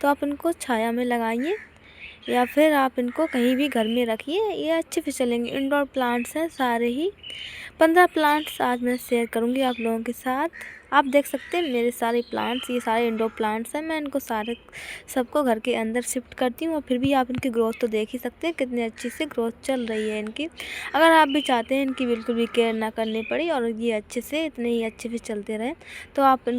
तो आप इनको छाया में लगाइए या फिर आप इनको कहीं भी घर में रखिए, ये अच्छे से चलेंगे। इंडोर प्लांट्स हैं सारे ही। 15 प्लांट्स आज मैं शेयर करूँगी आप लोगों के साथ। आप देख सकते हैं मेरे सारे प्लांट्स, ये सारे इंडोर प्लांट्स हैं। मैं इनको सबको घर के अंदर शिफ्ट करती हूँ और फिर भी आप इनकी ग्रोथ तो देख ही सकते हैं कितनी अच्छी से ग्रोथ चल रही है इनकी। अगर आप भी चाहते हैं इनकी बिल्कुल भी केयर ना करनी पड़ी और ये अच्छे से इतने ही अच्छे से चलते रहें, तो आप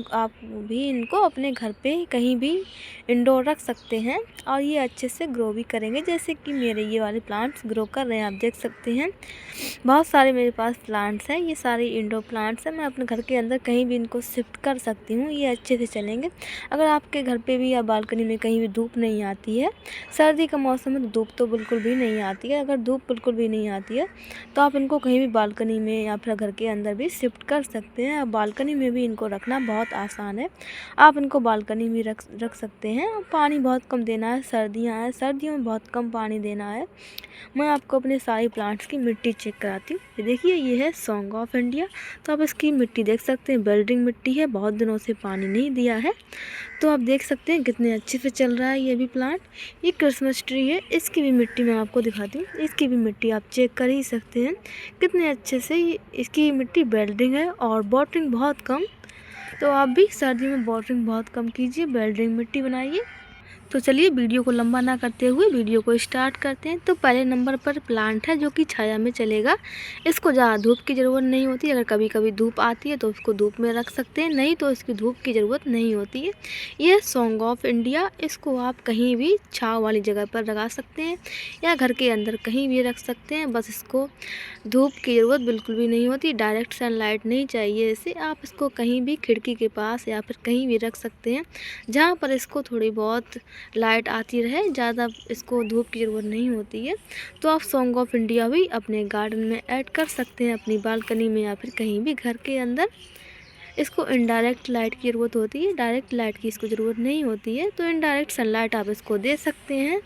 भी इनको अपने घर पे कहीं भी इंडोर रख सकते हैं और ये अच्छे से ग्रो भी करेंगे। जैसे कि मेरे ये वाले प्लांट्स ग्रो कर रहे हैं, आप देख सकते हैं। बहुत सारे मेरे पास प्लांट्स हैं, ये सारे इंडोर प्लांट्स हैं। मैं अपने घर के अंदर कहीं भी इनको शिफ्ट कर सकती हूँ, ये अच्छे से चलेंगे। अगर आपके घर पे भी या बालकनी में कहीं भी धूप नहीं आती है, सर्दी का मौसम है तो धूप तो बिल्कुल भी नहीं आती है, अगर धूप बिल्कुल भी नहीं आती है तो आप इनको कहीं भी बालकनी में या फिर घर के अंदर भी शिफ्ट कर सकते हैं। और बालकनी में भी इनको रखना बहुत आसान है, आप इनको बालकनी में रख सकते हैं। पानी बहुत कम देना है, सर्दियाँ हैं, सर्दियों में बहुत कम पानी देना है। मैं आपको अपने सारे प्लांट्स की मिट्टी चेक कराती हूँ। ये देखिए, ये है सॉन्ग ऑफ इंडिया। तो आप इसकी मिट्टी देख सकते हैं, बेल्डिंग मिट्टी है, बहुत दिनों से पानी नहीं दिया है। तो आप देख सकते हैं कितने अच्छे से चल रहा है ये भी प्लांट। ये क्रिसमस ट्री है, इसकी भी मिट्टी मैं आपको दिखाती हूँ। इसकी भी मिट्टी आप चेक कर ही सकते हैं कितने अच्छे से इसकी मिट्टी बेल्डिंग है और वाटरिंग बहुत कम। तो आप भी सर्दी में वाटरिंग बहुत कम कीजिए, बेल्डिंग मिट्टी बनाइए। तो चलिए वीडियो को लंबा ना करते हुए वीडियो को स्टार्ट करते हैं। तो पहले नंबर पर प्लांट है जो कि छाया में चलेगा। इसको ज़्यादा धूप की ज़रूरत नहीं होती, अगर कभी कभी धूप आती है तो उसको धूप में रख सकते हैं, नहीं तो इसकी धूप की ज़रूरत नहीं होती है। ये सॉन्ग ऑफ इंडिया, इसको आप कहीं भी छाँव वाली जगह पर लगा सकते हैं या घर के अंदर कहीं भी रख सकते हैं। बस इसको धूप की ज़रूरत बिल्कुल भी नहीं होती, डायरेक्ट सनलाइट नहीं चाहिए इसे। आप इसको कहीं भी खिड़की के पास या फिर कहीं भी रख सकते हैं जहाँ पर इसको थोड़ी बहुत लाइट आती रहे, ज़्यादा इसको धूप की ज़रूरत नहीं होती है। तो आप सॉन्ग ऑफ इंडिया भी अपने गार्डन में ऐड कर सकते हैं, अपनी बालकनी में या फिर कहीं भी घर के अंदर। इसको इनडायरेक्ट लाइट की ज़रूरत होती है, डायरेक्ट लाइट की इसको ज़रूरत नहीं होती है। तो इनडायरेक्ट सनलाइट आप इसको दे सकते हैं।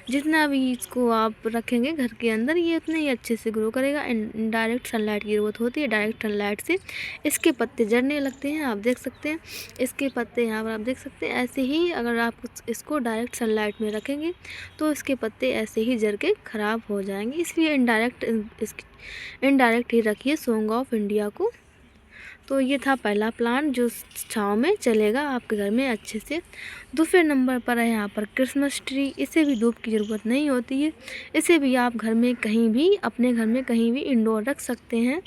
जितना भी इसको आप रखेंगे घर के अंदर, ये उतने ही अच्छे से ग्रो करेगा। इनडायरेक्ट सनलाइट की ज़रूरत होती है, डायरेक्ट सनलाइट से इसके पत्ते झड़ने लगते हैं। आप देख सकते हैं इसके पत्ते यहाँ पर आप देख सकते हैं। ऐसे ही अगर आप इसको डायरेक्ट सनलाइट में रखेंगे तो इसके पत्ते ऐसे ही झड़ के ख़राब हो जाएंगे। इसलिए इनडायरेक्ट ही रखिए सॉन्ग ऑफ इंडिया को। तो ये था पहला प्लांट जो छाँव में चलेगा आपके घर में अच्छे से। दूसरे नंबर पर है यहाँ पर क्रिसमस ट्री। इसे भी धूप की ज़रूरत नहीं होती है, इसे भी आप घर में कहीं भी, अपने घर में कहीं भी इंडोर रख सकते हैं।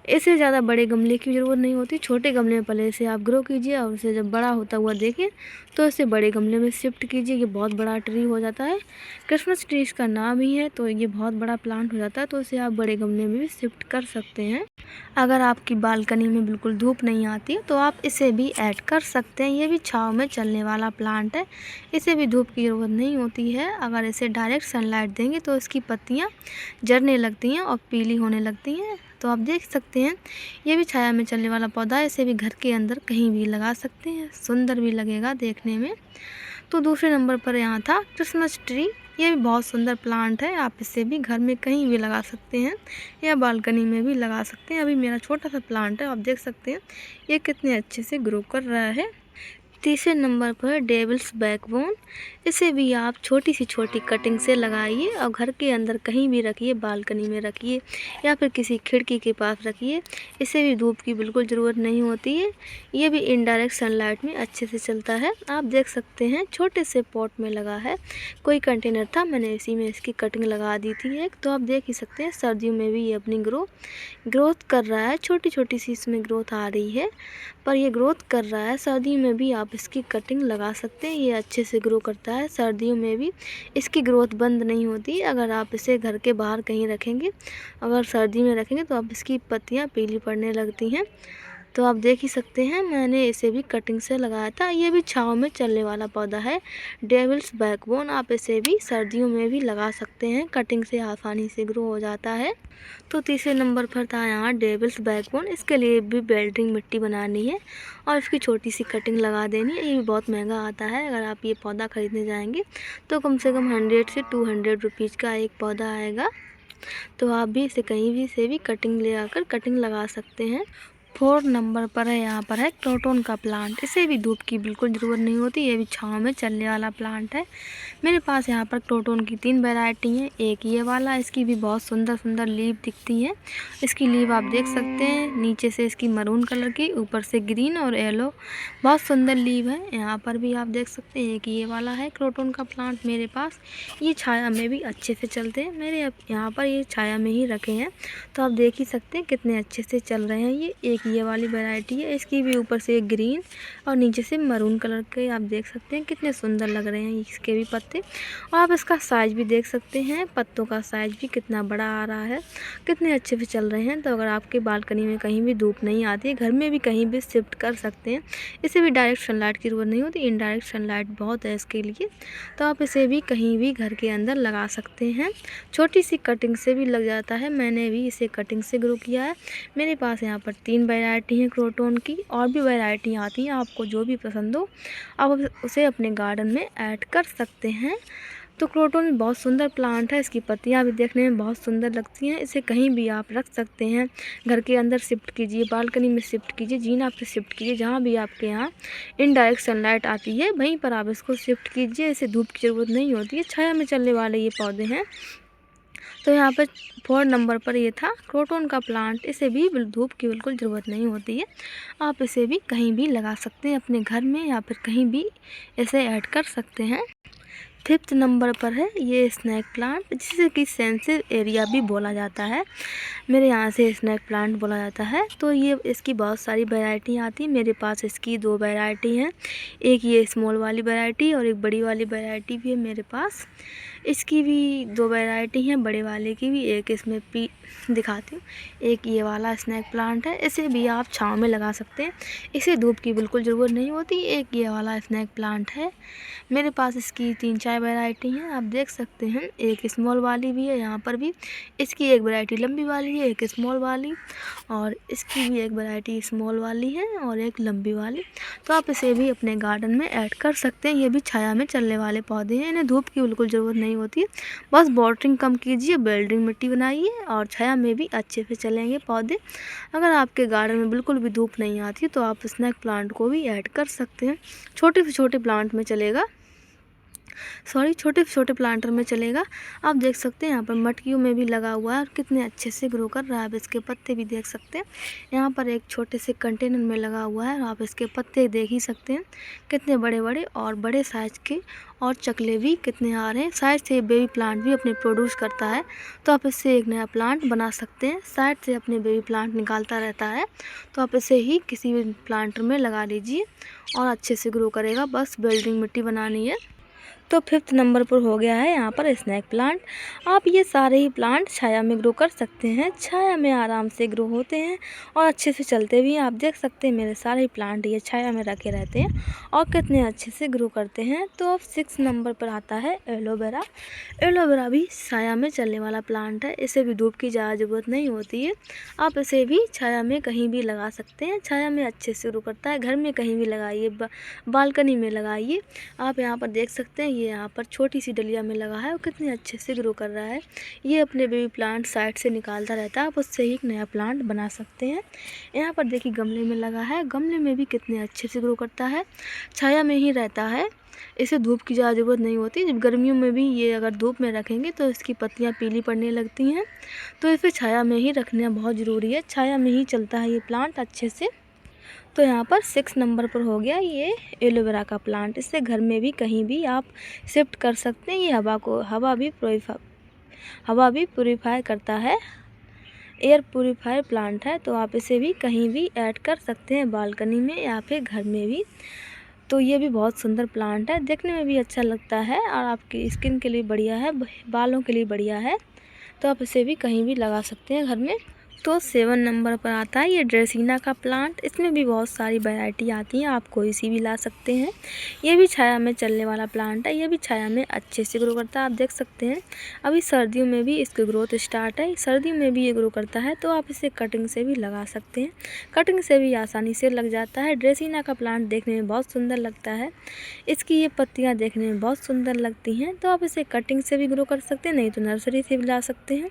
इसे ज़्यादा बड़े गमले की ज़रूरत नहीं होती, छोटे गमले में पहले इसे आप ग्रो कीजिए और उसे जब बड़ा होता हुआ देखें तो इसे बड़े गमले में शिफ्ट कीजिए। ये बहुत बड़ा ट्री हो जाता है, क्रिसमस ट्री इसका नाम ही है, तो ये बहुत बड़ा प्लांट हो जाता है। तो इसे आप बड़े गमले में भी शिफ्ट कर सकते हैं। अगर आपकी बालकनी में बिल्कुल धूप नहीं आती है तो आप इसे भी ऐड कर सकते हैं। ये भी छाँव में चलने वाला प्लांट है, इसे भी धूप की ज़रूरत नहीं होती है। अगर इसे डायरेक्ट सनलाइट देंगे तो इसकी पत्तियाँ झड़ने लगती हैं और पीली होने लगती हैं। तो आप देख सकते हैं ये भी छाया में चलने वाला पौधा है, इसे भी घर के अंदर कहीं भी लगा सकते हैं, सुंदर भी लगेगा देखने में। तो दूसरे नंबर पर यहाँ था क्रिसमस ट्री। ये भी बहुत सुंदर प्लांट है, आप इसे भी घर में कहीं भी लगा सकते हैं या बालकनी में भी लगा सकते हैं। अभी मेरा छोटा सा प्लांट है, आप देख सकते हैं ये कितने अच्छे से ग्रो कर रहा है। तीसरे नंबर पर डेविल्स बैकबोन। इसे भी आप छोटी सी छोटी कटिंग से लगाइए और घर के अंदर कहीं भी रखिए, बालकनी में रखिए या फिर किसी खिड़की के पास रखिए। इसे भी धूप की बिल्कुल ज़रूरत नहीं होती है, ये भी इनडायरेक्ट सनलाइट में अच्छे से चलता है। आप देख सकते हैं छोटे से पॉट में लगा है, कोई कंटेनर था, मैंने इसी में इसकी कटिंग लगा दी थी एक। तो आप देख ही सकते हैं सर्दियों में भी ये अपनी ग्रोथ कर रहा है। छोटी छोटी सी इसमें ग्रोथ आ रही है पर ये ग्रोथ कर रहा है। सर्दियों में भी आप इसकी कटिंग लगा सकते हैं, ये अच्छे से ग्रो करता है। सर्दियों में भी इसकी ग्रोथ बंद नहीं होती। अगर आप इसे घर के बाहर कहीं रखेंगे, अगर सर्दी में रखेंगे तो आप इसकी पत्तियां पीली पड़ने लगती हैं। तो आप देख ही सकते हैं मैंने इसे भी कटिंग से लगाया था। ये भी छाँव में चलने वाला पौधा है, डेविल्स बैकबोन। आप इसे भी सर्दियों में भी लगा सकते हैं, कटिंग से आसानी से ग्रो हो जाता है। तो तीसरे नंबर पर था यहाँ डेविल्स बैकबोन। इसके लिए भी बेल्डिंग मिट्टी बनानी है और इसकी छोटी सी कटिंग लगा देनी है। ये भी बहुत महंगा आता है, अगर आप ये पौधा खरीदने जाएंगे तो कम से कम 100 से 200 रुपीज़ का एक पौधा आएगा। तो आप भी इसे कहीं भी से भी कटिंग ले आकर कटिंग लगा सकते हैं। 4 नंबर पर है, यहाँ पर है क्रोटन का प्लांट। इसे भी धूप की बिल्कुल ज़रूरत नहीं होती, ये भी छाँव में चलने वाला प्लांट है। मेरे पास यहाँ पर क्रोटन की 3 वैरायटी हैं। एक ये वाला, इसकी भी बहुत सुंदर सुंदर लीव दिखती है। इसकी लीव आप देख सकते हैं, नीचे से इसकी मरून कलर की, ऊपर से ग्रीन और येलो, बहुत सुंदर लीव है। यहाँ पर भी आप देख सकते हैं, एक ये वाला है क्रोटन का प्लांट मेरे पास। ये छाया में भी अच्छे से चलते हैं, मेरे यहाँ पर ये छाया में ही रखे हैं, तो आप देख ही सकते हैं कितने अच्छे से चल रहे हैं। ये वाली वैरायटी है, इसकी भी ऊपर से ग्रीन और नीचे से मरून कलर के आप देख सकते हैं कितने सुंदर लग रहे हैं इसके भी पत्ते। और आप इसका साइज़ भी देख सकते हैं, पत्तों का साइज़ भी कितना बड़ा आ रहा है, कितने अच्छे से चल रहे हैं। तो अगर आपके बालकनी में कहीं भी धूप नहीं आती है, घर में भी कहीं भी शिफ्ट कर सकते हैं। इसे भी डायरेक्ट सनलाइट की ज़रूरत नहीं होती, इनडायरेक्ट सनलाइट बहुत है इसके लिए, तो आप इसे भी कहीं भी घर के अंदर लगा सकते हैं। छोटी सी कटिंग से भी लग जाता है, मैंने भी इसे कटिंग से ग्रो किया है। मेरे पास यहाँ पर 3 वैरायटी हैं क्रोटन की, और भी वैरायटी आती हैं, आपको जो भी पसंद हो आप उसे अपने गार्डन में ऐड कर सकते हैं। तो क्रोटन बहुत सुंदर प्लांट है, इसकी पत्तियां भी देखने में बहुत सुंदर लगती हैं। इसे कहीं भी आप रख सकते हैं, घर के अंदर शिफ्ट कीजिए, बालकनी में शिफ्ट कीजिए, जीना पे शिफ्ट कीजिए, जहाँ भी आपके यहाँ इनडायरेक्ट सनलाइट आती है वहीं पर आप इसको शिफ्ट कीजिए। इसे धूप की ज़रूरत नहीं होती है, छाया में चलने वाले ये पौधे हैं। तो यहाँ पर 4 नंबर पर ये था क्रोटन का प्लांट। इसे भी धूप की बिल्कुल ज़रूरत नहीं होती है, आप इसे भी कहीं भी लगा सकते हैं अपने घर में, या फिर कहीं भी इसे ऐड कर सकते हैं। 5th नंबर पर है ये स्नैक प्लांट, जिसे कि सेंसिटिव एरिया भी बोला जाता है। मेरे यहाँ से स्नैक प्लांट बोला जाता है। तो ये इसकी बहुत सारी वैरायटी आती हैं, मेरे पास इसकी 2 वैरायटी हैं। एक ये स्मॉल वाली वैरायटी और एक बड़ी वाली वैरायटी भी है मेरे पास। इसकी भी 2 वैरायटी हैं, बड़े वाले की भी। एक इसमें दिखाती हूँ, एक ये वाला स्नैक प्लांट है, इसे भी आप छाँव में लगा सकते हैं, इसे धूप की बिल्कुल ज़रूरत नहीं होती। एक ये वाला स्नैक प्लांट है, मेरे पास इसकी 3-4 वैरायटी हैं, आप देख सकते हैं। एक स्मॉल वाली भी है यहाँ पर भी, इसकी एक वैरायटी लंबी वाली है, एक स्मॉल वाली, और इसकी भी एक वैरायटी स्मॉल वाली है और एक लंबी वाली। तो आप इसे भी अपने गार्डन में ऐड कर सकते हैं। ये भी छाया में चलने वाले पौधे हैं, इन्हें धूप की बिल्कुल ज़रूरत नहीं होती, बस वाटरिंग कम कीजिए, बेल्डिंग मिट्टी बनाइए, और छाया में भी अच्छे से चलेंगे पौधे। अगर आपके गार्डन में बिल्कुल भी धूप नहीं आती तो आप स्नैक प्लांट को भी ऐड कर सकते हैं। छोटे से छोटे प्लांट में चलेगा, छोटे से छोटे प्लांटर में चलेगा। आप देख सकते हैं यहाँ पर मटकियों में भी लगा हुआ है और कितने अच्छे से ग्रो कर रहा है। आप इसके पत्ते भी देख सकते हैं, यहाँ पर एक छोटे से कंटेनर में लगा हुआ है, और आप इसके पत्ते देख ही सकते हैं कितने बड़े बड़े और बड़े साइज़ के, और चकले भी कितने आ रहे हैं। साइड से बेबी प्लांट भी अपने प्रोड्यूस करता है, तो आप इससे एक नया प्लांट बना सकते हैं। साइड से अपने बेबी प्लांट निकालता रहता है, तो आप इसे ही किसी भी प्लांटर में लगा लीजिए और अच्छे से ग्रो करेगा, बस बेल्डिंग मिट्टी बनानी है। तो 5th नंबर पर हो गया है यहाँ पर स्नैक प्लांट। आप ये सारे ही प्लांट छाया में ग्रो कर सकते हैं, छाया में आराम से ग्रो होते हैं और अच्छे से चलते भी हैं। आप देख सकते हैं मेरे सारे ही प्लांट ये छाया में रखे रहते हैं और कितने अच्छे से ग्रो करते हैं। तो अब 6 नंबर पर आता है एलोवेरा। एलोवेरा भी छाया में चलने वाला प्लांट है, इसे भी धूप की ज़्यादा ज़रूरत नहीं होती है, आप इसे भी छाया में कहीं भी लगा सकते हैं। छाया में अच्छे से ग्रो करता है, घर में कहीं भी लगाइए, बालकनी में लगाइए। आप यहाँ पर देख सकते हैं, ये यहाँ पर छोटी सी डलिया में लगा है और कितने अच्छे से ग्रो कर रहा है। ये अपने बेबी प्लांट साइड से निकालता रहता है, आप उससे ही एक नया प्लांट बना सकते हैं। यहाँ पर देखिए गमले में लगा है, गमले में भी कितने अच्छे से ग्रो करता है, छाया में ही रहता है, इसे धूप की ज़्यादा ज़रूरत नहीं होती। जब गर्मियों में भी ये अगर धूप में रखेंगे तो इसकी पत्तियाँ पीली पड़ने लगती हैं, तो इसे छाया में ही रखना बहुत ज़रूरी है, छाया में ही चलता है ये प्लांट अच्छे से। तो यहाँ पर 6 नंबर पर हो गया ये एलोवेरा का प्लांट। इससे घर में भी कहीं भी आप शिफ्ट कर सकते हैं। ये हवा भी प्योरीफाई करता है, एयर प्योरीफायर प्लांट है, तो आप इसे भी कहीं भी ऐड कर सकते हैं, बालकनी में या फिर घर में भी। तो ये भी बहुत सुंदर प्लांट है, देखने में भी अच्छा लगता है और आपकी स्किन के लिए बढ़िया है, बालों के लिए बढ़िया है, तो आप इसे भी कहीं भी लगा सकते हैं घर में। तो 7 नंबर पर आता है ये ड्रेसीना का प्लांट। इसमें भी बहुत सारी वैरायटी आती हैं, आप कोई सी भी ला सकते हैं। ये भी छाया में चलने वाला प्लांट है, ये भी छाया में अच्छे से ग्रो करता है, आप देख सकते हैं। अभी सर्दियों में भी इसकी ग्रोथ स्टार्ट है, सर्दियों में भी ये ग्रो करता है, तो आप इसे कटिंग से भी लगा सकते हैं, कटिंग से भी आसानी से लग जाता है। ड्रेसीना का प्लांट देखने में बहुत सुंदर लगता है, इसकी ये पत्तियाँ देखने में बहुत सुंदर लगती हैं, तो आप इसे कटिंग से भी ग्रो कर सकते हैं, नहीं तो नर्सरी से भी ला सकते हैं।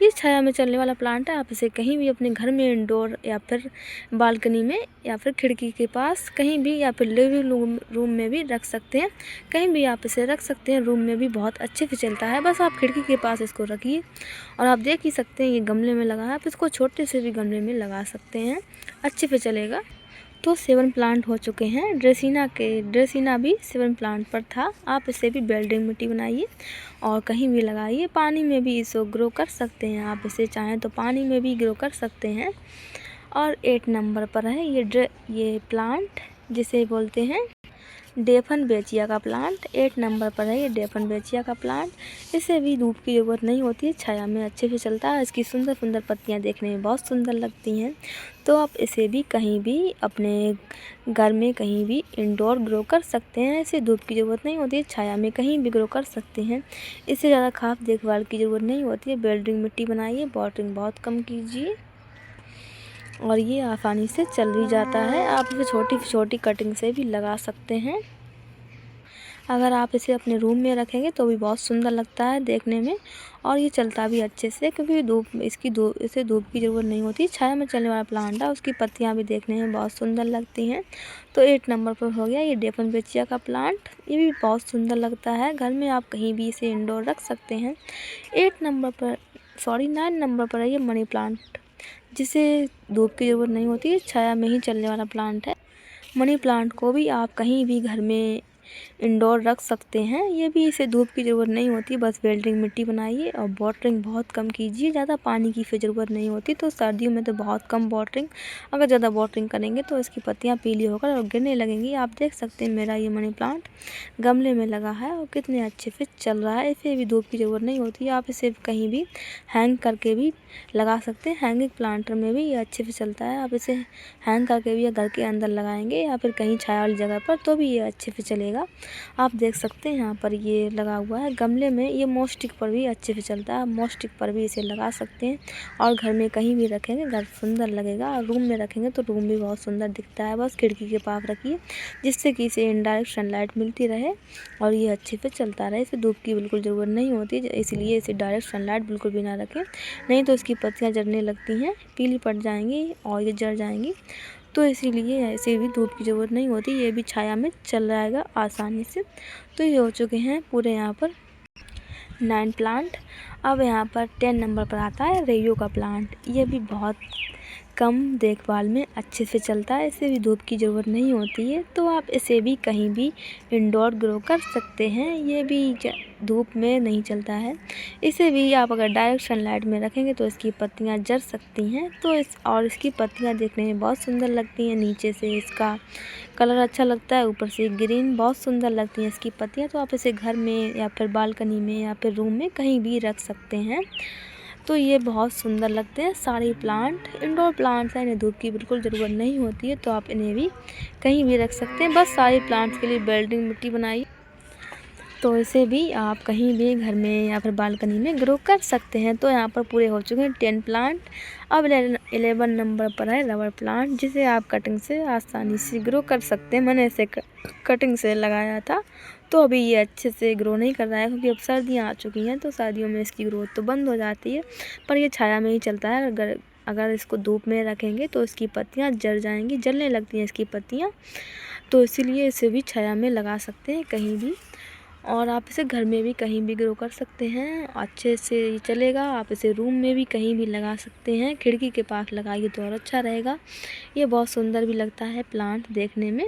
ये छाया में चलने वाला प्लांट है, आप इसे कहीं भी अपने घर में इंडोर या फिर बालकनी में या फिर खिड़की के पास कहीं भी या फिर लिविंग रूम में भी रख सकते हैं। कहीं भी आप इसे रख सकते हैं, रूम में भी बहुत अच्छे से चलता है। बस आप खिड़की के पास इसको रखिए और आप देख ही सकते हैं ये गमले में लगा है। आप इसको छोटे से भी गमले में लगा सकते हैं, अच्छे से चलेगा। तो 7 प्लांट हो चुके हैं। ड्रेसिना भी 7 प्लांट पर था। आप इसे भी बेल्डिंग मिट्टी बनाइए और कहीं भी लगाइए। पानी में भी इसको ग्रो कर सकते हैं, आप इसे चाहें तो पानी में भी ग्रो कर सकते हैं। और 8 नंबर पर है ये प्लांट, जिसे बोलते हैं डेफन बेचिया का प्लांट। 8 नंबर पर है ये डेफन बेचिया का प्लांट। इसे भी धूप की ज़रूरत नहीं होती है, छाया में अच्छे से चलता है। इसकी सुंदर सुंदर पत्तियां देखने में बहुत सुंदर लगती हैं। तो आप इसे भी कहीं भी अपने घर में कहीं भी इंडोर ग्रो कर सकते हैं। इसे धूप की ज़रूरत नहीं होती है, छाया में कहीं भी ग्रो कर सकते हैं। इससे ज़्यादा खास देखभाल की ज़रूरत नहीं होती है। बेल्डिंग मिट्टी बनाइए, वाटरिंग बहुत कम कीजिए और ये आसानी से चल भी जाता है। आप इसे छोटी छोटी कटिंग से भी लगा सकते हैं। अगर आप इसे अपने रूम में रखेंगे तो भी बहुत सुंदर लगता है देखने में और ये चलता भी अच्छे से, क्योंकि इसे धूप की ज़रूरत नहीं होती। छाया में चलने वाला प्लांट है, उसकी पत्तियां भी देखने में बहुत सुंदर लगती हैं। तो 8 नंबर पर हो गया ये डेफन बेचिया का प्लांट। ये भी बहुत सुंदर लगता है, घर में आप कहीं भी इसे इंडोर रख सकते हैं। 9 नंबर पर है ये मनी प्लांट, जिसे धूप की ज़रूरत नहीं होती है, छाया में ही चलने वाला प्लांट है। मनी प्लांट को भी आप कहीं भी घर में इंडोर रख सकते हैं। ये भी इसे धूप की ज़रूरत नहीं होती, बस बेल्डिंग मिट्टी बनाइए और वाटरिंग बहुत कम कीजिए। ज़्यादा पानी की फिर ज़रूरत नहीं होती। तो सर्दियों में तो बहुत कम वाटरिंग, अगर ज़्यादा वाटरिंग करेंगे तो इसकी पत्तियां पीली होकर और गिरने लगेंगी। आप देख सकते हैं मेरा ये मनी प्लांट गमले में लगा है और कितने अच्छे से चल रहा है। इसे भी धूप की ज़रूरत नहीं होती। आप इसे कहीं भी हैंग करके भी लगा सकते हैं। हैंगिंग प्लांटर में भी ये अच्छे से चलता है। आप इसे हैंग करके भी या घर के अंदर लगाएंगे या फिर कहीं छाया वाली जगह पर तो भी ये अच्छे से चलेगा। आप देख सकते हैं यहाँ पर ये लगा हुआ है गमले में। ये मोस्टिक पर भी अच्छे से चलता है, मोस्टिक पर भी इसे लगा सकते हैं और घर में कहीं भी रखेंगे घर सुंदर लगेगा। और रूम में रखेंगे तो रूम भी बहुत सुंदर दिखता है। बस खिड़की के पास रखिए, जिससे कि इसे इनडायरेक्ट सनलाइट मिलती रहे और ये अच्छे से चलता रहे। इसे धूप की बिल्कुल ज़रूरत नहीं होती, इसलिए इसे डायरेक्ट सनलाइट बिल्कुल भी ना रखें, नहीं तो इसकी पत्तियाँ जलने लगती हैं, पीली पड़ जाएंगी और ये जल जाएंगी। तो इसीलिए ऐसे भी धूप की ज़रूरत नहीं होती, ये भी छाया में चल जाएगा आसानी से। तो ये हो चुके हैं पूरे यहाँ पर 9 प्लांट। अब यहाँ पर 10 नंबर पर आता है रेयो का प्लांट। ये भी बहुत कम देखभाल में अच्छे से चलता है, इसे भी धूप की ज़रूरत नहीं होती है। तो आप इसे भी कहीं भी इंडोर ग्रो कर सकते हैं। ये भी धूप में नहीं चलता है। इसे भी आप अगर डायरेक्ट सनलाइट में रखेंगे तो इसकी पत्तियां जल सकती हैं। तो इसकी पत्तियां देखने में बहुत सुंदर लगती हैं। नीचे से इसका कलर अच्छा लगता है, ऊपर से ग्रीन, बहुत सुंदर लगती हैं इसकी पत्तियां। तो आप इसे घर में या फिर बालकनी में या फिर रूम में कहीं भी रख सकते हैं। तो ये बहुत सुंदर लगते हैं सारे प्लांट। इंडोर प्लांट्स हैं, इन्हें धूप की बिल्कुल ज़रूरत नहीं होती है, तो आप इन्हें भी कहीं भी रख सकते हैं। बस सारे प्लांट्स के लिए बेल्डिंग मिट्टी बनाइए, तो इसे भी आप कहीं भी घर में या फिर बालकनी में ग्रो कर सकते हैं। तो यहाँ पर पूरे हो चुके हैं 10 प्लांट। अब 11 नंबर पर है रबर प्लांट, जिसे आप कटिंग से आसानी से ग्रो कर सकते हैं। मैंने इसे कटिंग से लगाया था, तो अभी ये अच्छे से ग्रो नहीं कर रहा है, क्योंकि अब सर्दियाँ आ चुकी हैं, तो सर्दियों में इसकी ग्रोथ तो बंद हो जाती है। पर ये छाया में ही चलता है। अगर इसको धूप में रखेंगे तो इसकी पत्तियाँ जल जाएंगी, जलने लगती हैं इसकी पत्तियाँ। तो इसीलिए इसे भी छाया में लगा सकते हैं कहीं भी, और आप इसे घर में भी कहीं भी ग्रो कर सकते हैं, अच्छे से चलेगा। आप इसे रूम में भी कहीं भी लगा सकते हैं, खिड़की के पास लगाइए तो और अच्छा रहेगा। ये बहुत सुंदर भी लगता है प्लांट देखने में।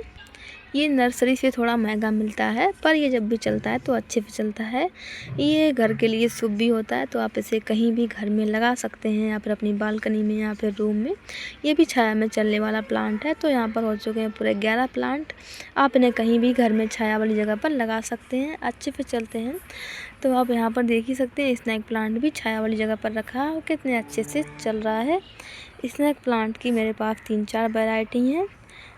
ये नर्सरी से थोड़ा महंगा मिलता है, पर ये जब भी चलता है तो अच्छे से चलता है। ये घर के लिए शुभ भी होता है, तो आप इसे कहीं भी घर में लगा सकते हैं या फिर अपनी बालकनी में या फिर रूम में। ये भी छाया में चलने वाला प्लांट है। तो यहाँ पर हो चुके हैं पूरे 11 प्लांट। आप इन्हें कहीं भी घर में छाया वाली जगह पर लगा सकते हैं, अच्छे से चलते हैं। तो आप यहाँ पर देख ही सकते हैं स्नैक प्लांट भी छाया वाली जगह पर रखा है और कितने अच्छे से चल रहा है। स्नैक प्लांट की मेरे पास 3-4 वैरायटी हैं,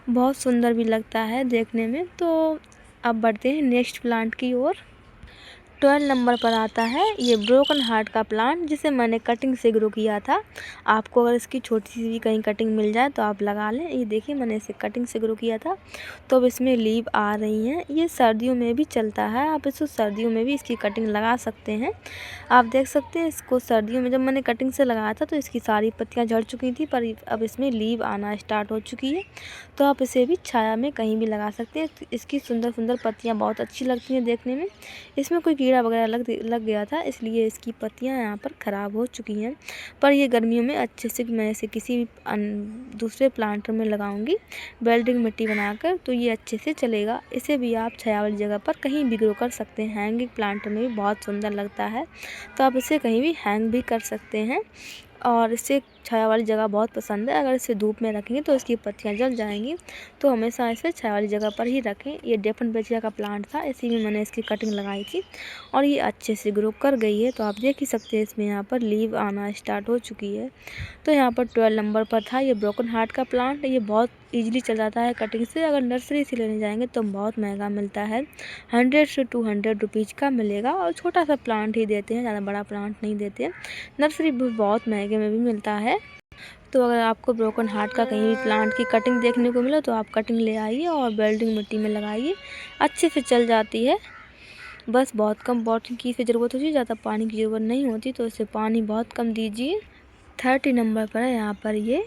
बहुत सुंदर भी लगता है देखने में। तो अब बढ़ते हैं नेक्स्ट प्लांट की ओर। 12 नंबर पर आता है ये ब्रोकन हार्ट का प्लांट, जिसे मैंने कटिंग से ग्रो किया था। आपको अगर इसकी छोटी सी भी कहीं कटिंग मिल जाए तो आप लगा लें। ये देखिए मैंने इसे कटिंग से ग्रो किया था, तो अब इसमें लीव आ रही हैं। ये सर्दियों में भी चलता है, आप इसको सर्दियों में भी इसकी कटिंग लगा सकते हैं। आप देख सकते हैं इसको सर्दियों में जब मैंने कटिंग से लगाया था तो इसकी सारी पत्तियाँ झड़ चुकी थी, पर अब इसमें लीव आना स्टार्ट हो चुकी है। तो आप इसे भी छाया में कहीं भी लगा सकते हैं। इसकी सुंदर सुंदर पत्तियाँ बहुत अच्छी लगती हैं देखने में। इसमें कोई कीड़ा वगैरह लग गया था, इसलिए इसकी पत्तियां यहाँ पर ख़राब हो चुकी हैं। पर ये गर्मियों में अच्छे से मैं इसे किसी भी दूसरे प्लांटर में लगाऊंगी वेल्डिंग मिट्टी बनाकर, तो ये अच्छे से चलेगा। इसे भी आप छाया वाली जगह पर कहीं भी ग्रो कर सकते हैं। हैंगिंग प्लांटर में भी बहुत सुंदर लगता है, तो आप इसे कहीं भी हैंग भी कर सकते हैं। और इसे छाया वाली जगह बहुत पसंद है। अगर इसे धूप में रखेंगे तो इसकी पत्तियां जल जाएंगी, तो हमेशा इसे छाया वाली जगह पर ही रखें। ये डेफनबेचिया का प्लांट था, इसी में मैंने इसकी कटिंग लगाई थी और ये अच्छे से ग्रो कर गई है। तो आप देख ही सकते हैं इसमें यहाँ पर लीव आना स्टार्ट हो चुकी है। तो यहाँ पर 12 नंबर पर था ये ब्रोकन हार्ट का प्लांट। ये बहुत ईजिली चल जाता है कटिंग से। अगर नर्सरी से लेने जाएंगे तो बहुत महंगा मिलता है, 100 से 200 रुपीज़ का मिलेगा। और छोटा सा प्लांट ही देते हैं, ज़्यादा बड़ा प्लांट नहीं देते। नर्सरी बहुत महंगे में भी मिलता है। तो अगर आपको ब्रोकन हार्ट का कहीं भी प्लांट की कटिंग देखने को मिले तो आप कटिंग ले आइए और वेल्डिंग मिट्टी में लगाइए, अच्छे से चल जाती है। बस बहुत कम वाटरिंग की ज़रूरत होती है, ज़्यादा पानी की ज़रूरत नहीं होती, तो इसे पानी बहुत कम दीजिए। 30 नंबर पर है यहाँ पर ये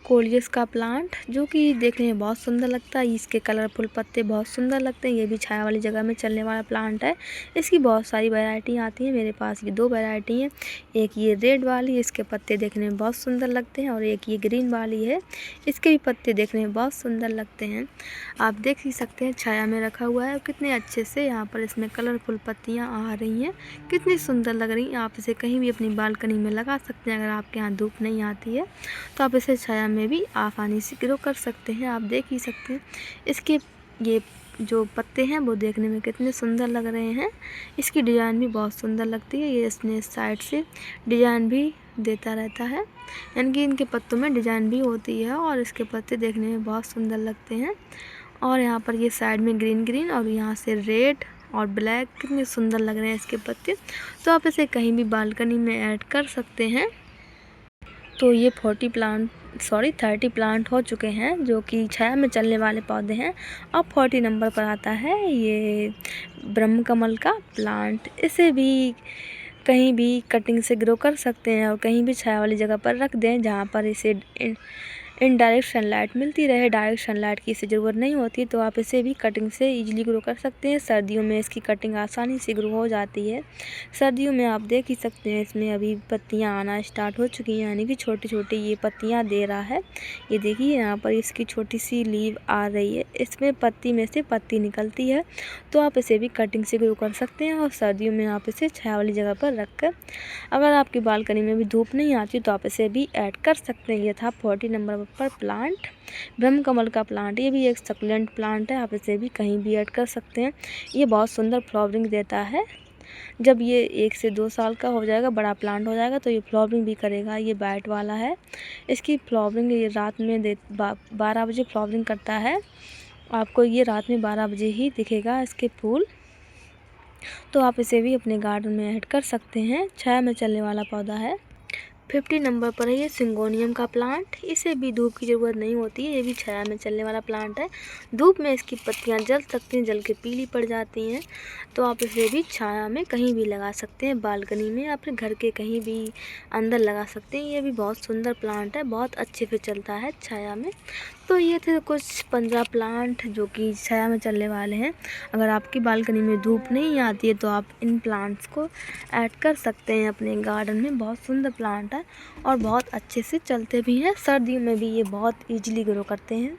कोलियस का प्लांट, जो कि देखने में बहुत सुंदर लगता है। इसके कलरफुल पत्ते बहुत सुंदर लगते हैं। ये भी छाया वाली जगह में चलने वाला प्लांट है। इसकी बहुत सारी वैरायटी आती हैं, मेरे पास ये 2 वैरायटी हैं। एक ये रेड वाली, इसके पत्ते देखने में बहुत सुंदर लगते हैं, और एक ये ग्रीन वाली है, इसके भी पत्ते देखने में बहुत सुंदर लगते हैं। आप देख ही सकते हैं छाया में रखा हुआ है, कितने अच्छे से यहाँ पर इसमें कलरफुल पत्तियाँ आ रही हैं, कितनी सुंदर लग रही हैं। आप इसे कहीं भी अपनी बालकनी में लगा सकते हैं। अगर आपके यहाँ धूप नहीं आती है तो आप इसे छाया में भी आसानी से ग्रो कर सकते हैं। आप देख ही सकते हैं इसके ये जो पत्ते हैं वो देखने में कितने सुंदर लग रहे हैं। इसकी डिज़ाइन भी बहुत सुंदर लगती है। ये इसने साइड से डिज़ाइन भी देता रहता है, यानी कि इनके पत्तों में डिज़ाइन भी होती है, और इसके पत्ते देखने में बहुत सुंदर लगते हैं। और यहाँ पर ये साइड में ग्रीन ग्रीन और यहाँ से रेड और ब्लैक, कितने सुंदर लग रहे हैं इसके पत्ते। तो आप इसे कहीं भी बालकनी में ऐड कर सकते हैं। तो ये 30 प्लांट हो चुके हैं, जो कि छाया में चलने वाले पौधे हैं। अब 40 नंबर पर आता है ये ब्रह्म कमल का प्लांट। इसे भी कहीं भी कटिंग से ग्रो कर सकते हैं और कहीं भी छाया वाली जगह पर रख दें, जहाँ पर इसे इनडायरेक्ट सनलाइट मिलती रहे। डायरेक्ट सनलाइट की इसे ज़रूरत नहीं होती, तो आप इसे भी कटिंग से इजीली ग्रो कर सकते हैं। सर्दियों में इसकी कटिंग आसानी से ग्रो हो जाती है। सर्दियों में आप देख ही सकते हैं इसमें अभी पत्तियां आना स्टार्ट हो चुकी हैं, यानी कि छोटी छोटी ये पत्तियां दे रहा है। ये देखिए यहाँ पर इसकी छोटी सी लीव आ रही है, इसमें पत्ती में से पत्ती निकलती है। तो आप इसे भी कटिंग से ग्रो कर सकते हैं, और सर्दियों में आप इसे छाया वाली जगह पर रख कर, अगर आपकी बालकनी में भी धूप नहीं आती तो आप इसे भी ऐड कर सकते हैं। ये था 40 नंबर पर प्लांट, ब्रह्म कमल का प्लांट। ये भी एक सक्लेंट प्लांट है, आप इसे भी कहीं भी ऐड कर सकते हैं। ये बहुत सुंदर फ्लावरिंग देता है। जब ये 1 से 2 साल का हो जाएगा, बड़ा प्लांट हो जाएगा, तो ये फ्लावरिंग भी करेगा। ये वाइट वाला है, इसकी फ्लावरिंग ये रात में 12 बजे फ्लावरिंग करता है। आपको ये रात में 12 बजे ही दिखेगा इसके फूल। तो आप इसे भी अपने गार्डन में ऐड कर सकते हैं, छाया में चलने वाला पौधा है। 50 नंबर पर है ये सिंगोनियम का प्लांट। इसे भी धूप की ज़रूरत नहीं होती है, ये भी छाया में चलने वाला प्लांट है। धूप में इसकी पत्तियां जल सकती हैं, जल के पीली पड़ जाती हैं, तो आप इसे भी छाया में कहीं भी लगा सकते हैं, बालकनी में, अपने घर के कहीं भी अंदर लगा सकते हैं। ये भी बहुत सुंदर प्लांट है, बहुत अच्छे से चलता है छाया में। तो ये थे कुछ 15 प्लांट जो कि छाया में चलने वाले हैं। अगर आपकी बालकनी में धूप नहीं आती है तो आप इन प्लांट्स को ऐड कर सकते हैं अपने गार्डन में। बहुत सुंदर प्लांट है और बहुत अच्छे से चलते भी हैं। सर्दियों में भी ये बहुत ईजिली ग्रो करते हैं।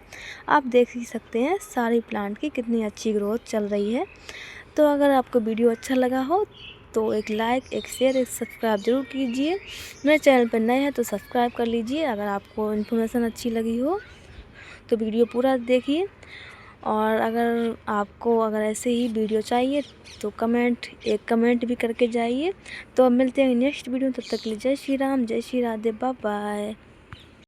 आप देख ही सकते हैं सारी प्लांट की कितनी अच्छी ग्रोथ चल रही है। तो अगर आपको वीडियो अच्छा लगा हो तो एक लाइक, एक शेयर, एक सब्सक्राइब ज़रूर कीजिए। मेरे चैनल पर नए हैं तो सब्सक्राइब कर लीजिए। अगर आपको इन्फॉर्मेशन अच्छी लगी हो तो वीडियो पूरा देखिए, और अगर ऐसे ही वीडियो चाहिए तो एक कमेंट भी करके जाइए। तो अब मिलते हैं नेक्स्ट वीडियो, तब तक के लिए जय श्री राम, जय श्री राधे, बाय बाय।